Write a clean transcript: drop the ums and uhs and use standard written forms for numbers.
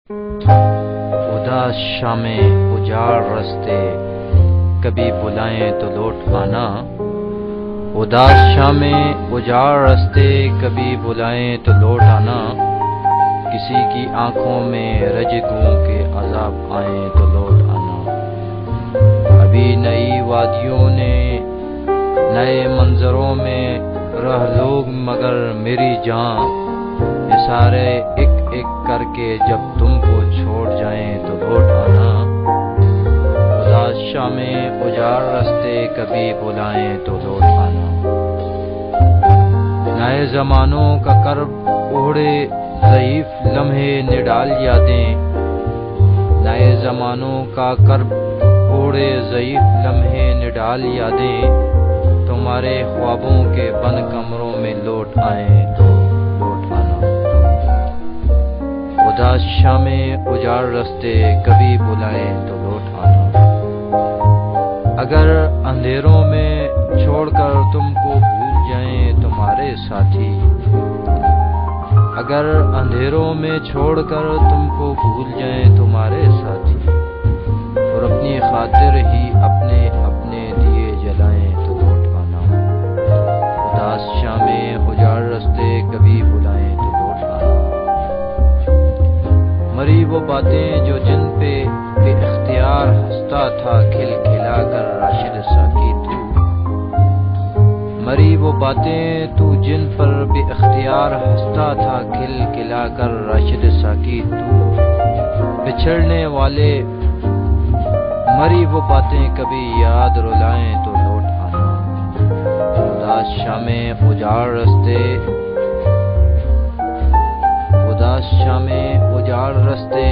اداس شامیں اجاڑ رستے کبھی بلائیں تو لوٹ آنا، اداس شامیں اجاڑ رستے کبھی بلائیں تو لوٹ آنا، کسی کی آنکھوں میں رجگوں کے عذاب آئیں تو لوٹ آنا۔ ابھی نئی وادیوں نے نئے منظروں میں رہ لوگ مگر میری جان، یہ سارے ایک ایک کر کے جب تم کو چھوڑ جائیں تو لوٹ آنا، اداس شامیں اجاڑ رستے کبھی بلائیں تو لوٹ آنا۔ نئے زمانوں کا کرب اوڑھے ضعیف لمحے نڈال یادیں، نئے زمانوں کا کرب اوڑھے ضعیف لمحے نڈال یادیں، تمہارے خوابوں کے بند کمروں میں لوٹ آئیں تو لوٹ آنا، اداس شامیں اجاڑ رستے کبھی بلائیں تو لوٹ آنا۔ اگر اندھیروں میں چھوڑ کر تم کو بھول جائیں تمہارے ساتھی، اگر اندھیروں میں چھوڑ کر تم کو بھول جائیں تمہارے ساتھی، اور اپنی خاطر ہی اپنے اپنے دیے جلائیں تو لوٹ آنا، اداس شامیں اجاڑ رستے کبھی بلائیں تو لوٹ آنا۔ مری وہ باتیں جو جن پہ بے اختیار ہنستا تھا کھل کھلا کر راشد ساکی تو، مری وہ باتیں تو جن پر بے اختیار ہنستا تھا کھل کھلا کر راشد ساکی تو، بچھڑنے والے مری وہ باتیں کبھی یاد رلائیں تو لوٹ آنا، اداس شامیں اجاڑ رستے، اداس شامیں اجاڑ رستے